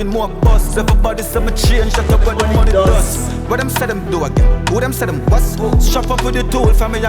making more buzz. Everybody say me change, shut up where the money does. What them say them do again? Who them say them bust? Shop up with the tool for me.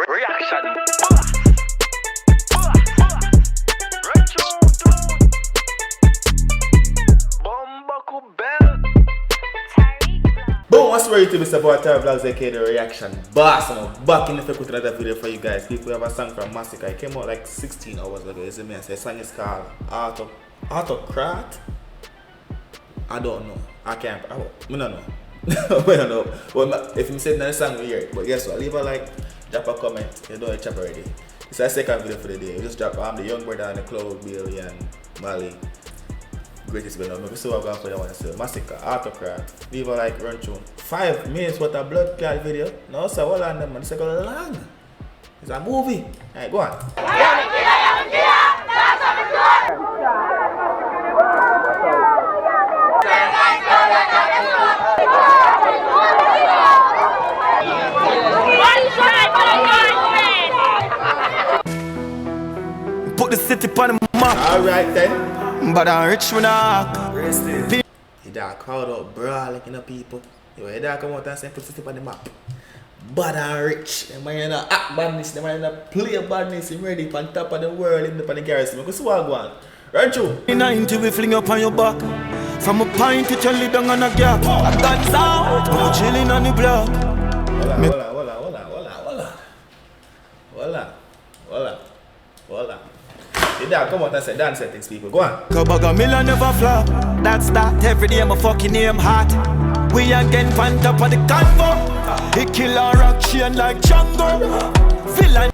Reaction. Boom, what's ready to be about TyrekeReacts, aka the reaction boss. I'm back in the effect with another video for you guys. People have a song from Masicka. It came out like 16 hours ago. It's me. The song is called AUTOCRAT. I don't know. I can't. I don't know. I don't know. Well, if you said that song, we hear it. But yes, so leave a like, drop a comment. You know it's already. It's our second video for the day. We just drop the young brother and the cloud, Billy and Mali. Greatest video. Maybe so I'm going for the one. So Masicka, AUTOCRAT. Leave a like, run through 5 minutes worth of blood clot video. No, so hold on them, man. It's like a long. It's a movie. Alright, go on. Put the city on the map. Alright then. But I'm rich when I He that crowd out brawling, you know, people. He that come out and say put the city on the map. Bad and rich. Them man not act badness, them man not play badness. Him ready on top of the world, him up on the garrison. Because what go on? Run through. in 90 we fling up on your back. From a pint to tell you down on a gap. I got out, go chilling on the block. Voila. Did that come out and say dance settings, people? Go on. Kabaga Miller never flop. That's that. Every day my fucking name hot. We again pan top of the convo. He kill a rock chain like Django. Villain.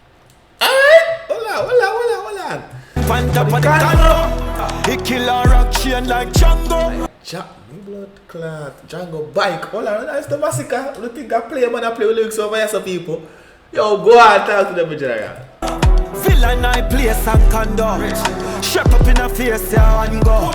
Alright. Hold on. Pan top of the convo. He kill a rock chain like Django. Me blood clot. Django bike. Hold on. That's the Masicka. You think I play man? I play with lyrics over here, some people. Yo, go on, talk to them, general. Villain I place and condo. Shape up in a face, yeah, and go.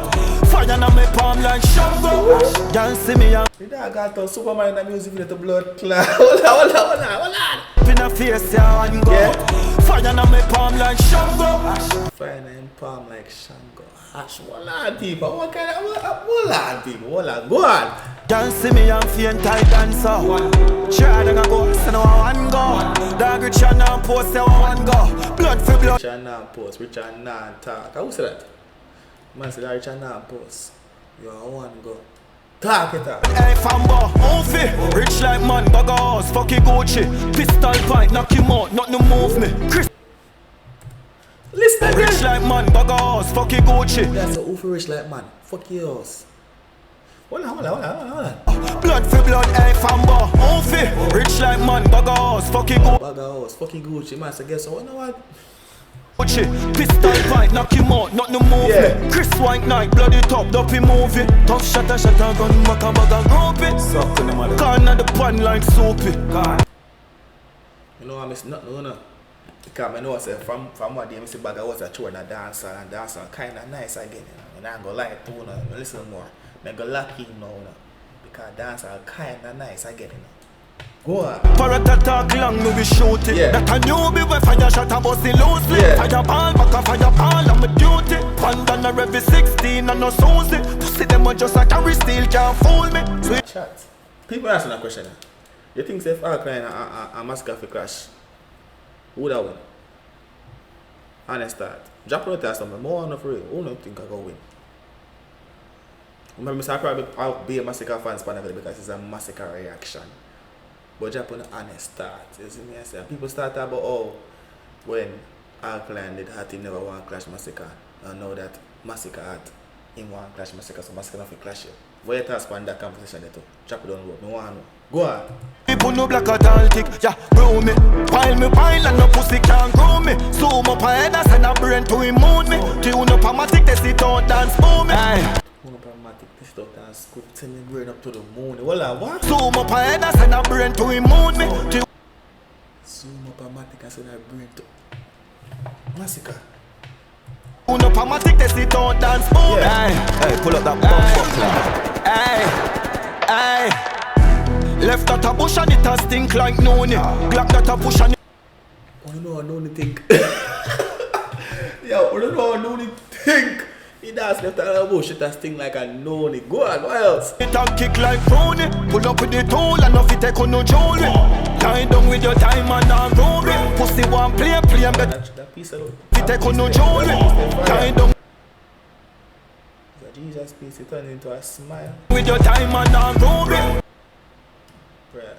Fire on my palm like Shango. Y'all see me, yeah. You know I got to Superman in the music video to blood clot. Hold on. In a face, yeah, and go. Yeah. Fire on my palm like Shango. Fire in palm like Shango. Ash, hold on, people. What kind of, hold on, people. Hold on, go on. Y'all see me, I'm feeling tight dancer. Try to go, so no one go. Dog rich and now post, so one go. Blood for blood. Rich and now post, rich and now talk. Who said that? Man said rich and now post. You are one go. Talk it up. Hey fanbo, oofy. Rich like man, bag a house, fucking Gucci. Pistol point, knock him out, not no move me. Chris. Listen again. Rich like man, bag a house, fucking Gucci. That's a oofy rich like man. Fuck yours. Hold on. Blood for blood, hey fanbo, oofy. Rich like man, bag a house, fucking Gucci. Bag of house, fucking Gucci. Man, so guess what? You know what? Gucci, pistol fight, knock him out, not no move me. Chris White Knight, bloody top, dopey movie. Tough shot a gun, back a bag a grumpy. Suck to them, corner the pan like soapy. You know I miss nothing, you know. Because I know I say from what day I see bag of house a tour and a dancer kinda nice again, you know. And I'm gonna lie to you know, listen more. I'm gonna lock in now, you know. Because dancer are kinda nice again, you know. Go on. Parrot talk long, no we shoot it. Yeah. That a newbie when fire shot a bust it loosely. Yeah. Fireball, back a fireball, I'm a duty. Bandana every 16 and no Susie. Pussy them a just a carry steel, can't fool me. Sweet Chat. People asking a question. You think if Alkaline and Masicka for crash, who would have win? Honest start. Drop out there something more on the free. Who don't think I go win? Remember, I'll be a Masicka fan span because it's a Masicka reaction. But drop on the honest start. You see me I say? People start about when Alkaline did hat him never want to clash Masicka. And now that Masicka had him want to clash Masicka, so Masicka not clash you. Where you span that conversation there too? Drop it down the road. I want to know. Go on. people no black at all tick, yeah, grow me. Pile and no pussy can't grow me. Zoom up a head and send a brain to immune me. Tune up a matic, they sit out dance for me. Tune up a matic, they sit out dance, scoop, send the brain up to the moon. What? Zoom up a head and send a brain to immune me. Zoom up a matic and send a brain to Masicka. Tune up a matic, they sit out dance for me. Hey, pull up that bump. Hey. Left that a bush and it a stink like noni. Glock that a push and it. know the think. Yo, we don't know the think. He does left a bullshit that sting like a noni. Go on, what else? It a kick like Rooney. Pull up with the tool and off it take on no jewelry. Lie down with your time and not roll it. Pussy one play and better. That piece of It take on no jewelry. Lie down the Jesus piece, it turned into a smile. with your time and not roll it. Bruh.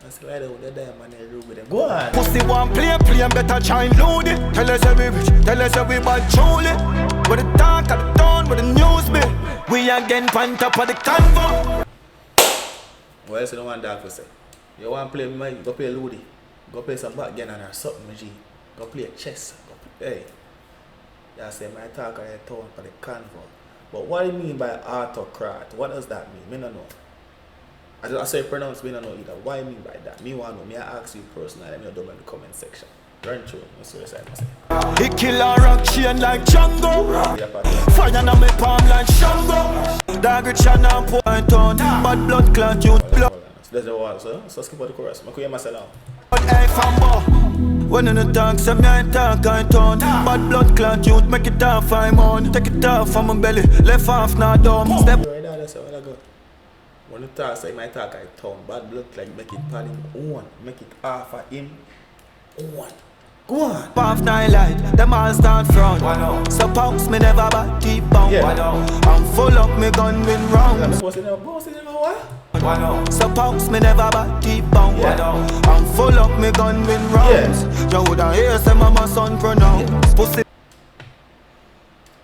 That's why they would diamond in the room with them. Go on. Pussy one play and better shine load it. Tell us how we rich, tell us how we bad truly. With the talk of the town, with the news be. We again on top of the convo. What else you don't want that to say? You want to play me, go play Ludi. Go play some backgammon or something, my G. Go play chess. Go play, hey. That's say my talk of the town for the convo. But what do you mean by AUTOCRAT? What does that mean? Me don't know. I say pronounce, me don't know either. What do you mean by that? Me want to know. Me I ask you personally. Let me know down in the comment section. Run through. I see what I say. He kill a rock chain like Django. Fire on my palm like Shango. Dog rich and I'm point on. Bad blood clot you blood. There's the wall, so skip out the chorus. I could hear myself now. Hey fambo. When in the talk, say me I talk I turn. Bad blood clot you make it off I'm on. Take it off from my belly. Left half now dumb. Step. Right now, that's how I go. When you talk, say my talk I turn. Bad blood like make it pad him on. Make it half of him on. Go on. Half night light, them all stand front. So pounce me never back, keep bound. I'm full up, me gun win rounds. Boss in the what? So pounce me never back, keep bound. I'm full up, me gun win rounds. You woulda hear say mama son pronounce. Pussy.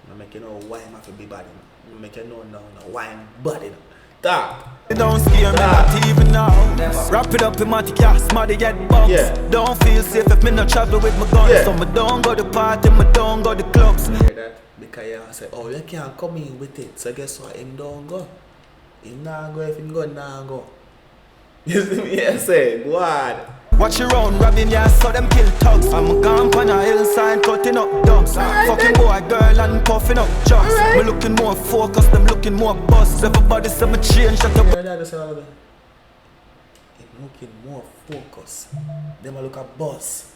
I make you know why I'm have to be bad. I make you know now why I'm bad enough. Talk. Don't scare me, not even now. Wrap it up in my gas, smarty get bugs. Don't feel safe if me not travel with my guns. So me don't go to party, me don't go to clubs. You hear that? Because you say, oh, you can't come in with it. So guess what? Him don't go. Him not go if him go, nah go. You see me? I say, go on. Watch your round, robbing ya, so them kill thugs. I'm a gump on a hillside, cutting up dumps. Fucking boy, girl, and puffing up chucks. Me looking more focused, them looking more bust. Everybody say me change, shut up. Him looking more focused. Them a look at boss.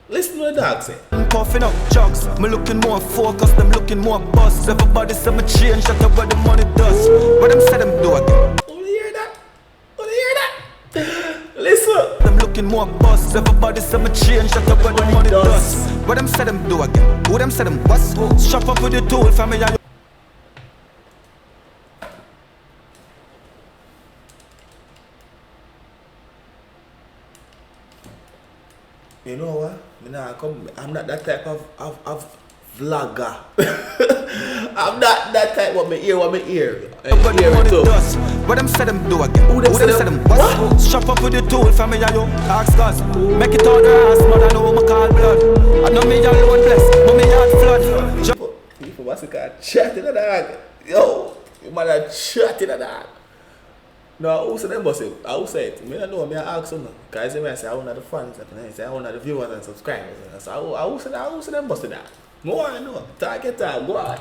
Listen to the dog say. Puffing up chucks. Me looking more focused, them looking more bust. Everybody say me change, shut up where the money does. What them say them do again? Only hear that? Only hear that? Listen. Them looking more bust. Everybody say me change, shut up where the money does. What them say them do again? Who them say them bust? Shop up with the tool for me. You know what? I'm not that type of vlogger. I'm not that type what me hear. What them say them do again? Who them say them what? Shop up with the tool for me, yo. Ask us. Make it all the ass, mother know me call blood. I know me alone blessed, but me heart flood. People Masicka chatting the dog. Yo, you mother chatting the dog. No, who say them boss it? I who say it? Me don't know, me I ask them. Cause I say I want the fans, I say I want the viewers and subscribers. So I who say them boss it that? Go on, no. Talk it out, go on.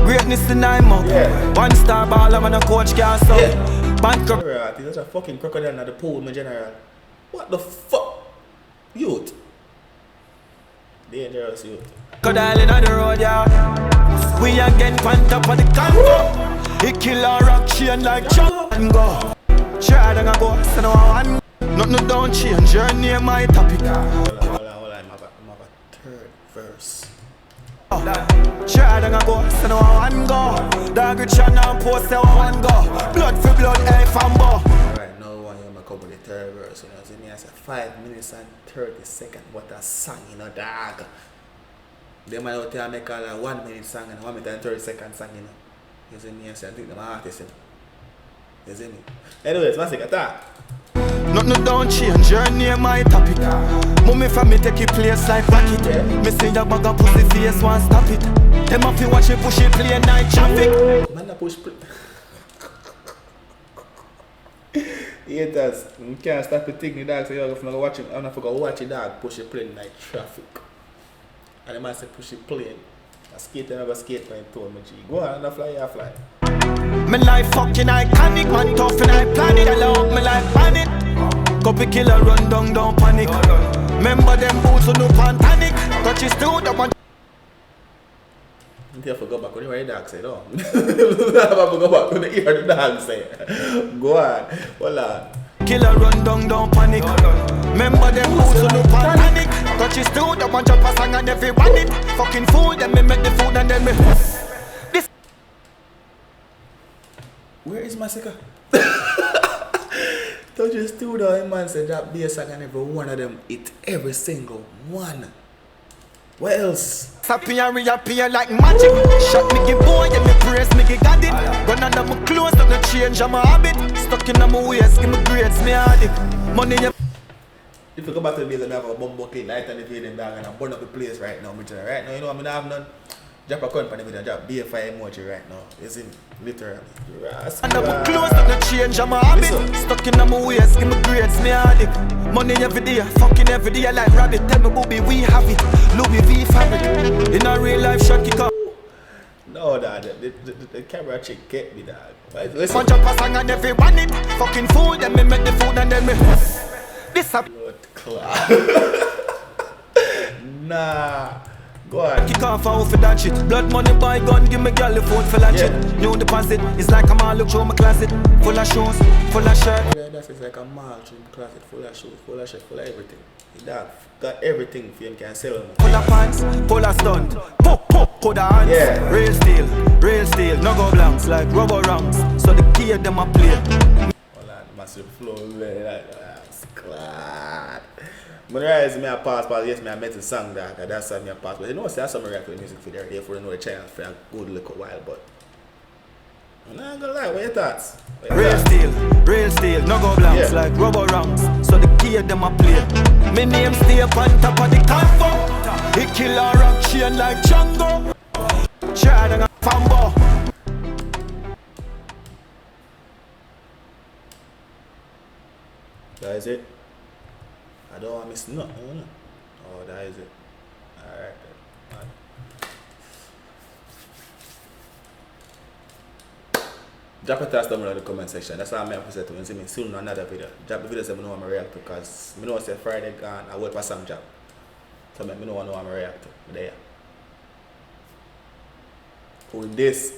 Greatness in 9 months. One star baller when a coach can't stop. Bankrupt. He's such a fucking crocodile at the pool, my general. What the fuck? Youth. Dangerous youth. Crocodile in the road, yeah. We again on top of the convo. He kill a rock chain like Chuck and go. Try to go, so no one. Nothing don't change, your name my topic. Hold on, I'm have a third verse. Try to go, so no one go. Dog rich and now post so one go. Blood for blood, hey fambo. Alright, now I want to come with the third verse. You know, see me I say 5 minutes and 30 seconds. What a song, you know, dog. They might out there make a 1 minute song and 1 minute and 30 second song, you know. You see me I say I think them artists, you know. You see me? Anyways, Masicka, talk. Nothing don't change, your name my topic. Mommy from me take it place like rocket. Me see your bag of pussy face, one stop it. Them have to watch you push it play night traffic. Man, I push play. Haters, you can't stop the thing, the dog, so you're going to watch it. I'm not going to watch the dog push it plane night traffic. And the man say push it plane. I skate and I go skate when I told me, G. Go on, I fly, I fly. Me life fucking iconic, man tough and I plan it. I love me like panic. Copy killer run down, don't panic. Remember them boots who no panic. Touch his still that one. You have to go back when you hear the dog say, no. You have to go back when you hear the dog say. Go on. Hold on. Killer run down, don't panic. Remember them boots who no panic. Touch his still that one drop a song and everyone it. Fucking fool, then me make the food and then me. This. Where is Masicka? Touch his still that man said that be a song and every one of them hit every single one. What else? Happy and reappear like magic. Shot me give boy and me praise me give got it. Run under my clothes and the change of my habit. Stuck in my waist, give me grades, me addict. Money If you go back to the base and have a bomb bucket, light on the video and I burn up the place right now. Right now, you know, I mean, I have none. Drop a coin for the video, drop BFI emoji right now. It's in literally. Under my clothes and the change of my habit. Stuck in my waist, give me grades, me addict. Money every day, fucking every day like rabbit. Tell me booby, we have it. Louis V fabric. In a real life shot kick up. No, dad, the camera chick get me, dad. Listen. Punch up a song and everyone it. Fucking fool, then me make the food and then me. This up. Nah. Go on. Kick off out for that shit. Blood money buy gun, give me girl the food for that shit. New deposit, it's like a mall look through my closet. Full of shoes, full of shirt. Yeah, that's like a mall through my closet. Full of shoes, full of shirt, full of everything. That got everything for him can sell them. Full of pants, full of stunt. Pop, pop, put the hands. Yeah. Real steel, no go blanks like rubber rounds. So the key of them a play. Hold on, massive flow, that's glad. When I realize me a pass, yes, me I met a song that that's me a pass. But you know, that's some react with music for there. Therefore, you know the channel for a good little while. But I'm not gonna lie, what your thoughts? Real steel, no go blanks like rubber rounds. So the key of them a play. Me name stay up on top of the combo. He kill a rock chain like Django. Chad and a fambo. That is it. I don't want to miss nothing. Oh, that is it. Alright then. Drop a test down in the comment section. That's all I'm going to say to you. See me soon on another video. Drop the video so I know I'm going to react to, because I know I said Friday gone. I wait for some job. So I know I'm going to react to. There. With this.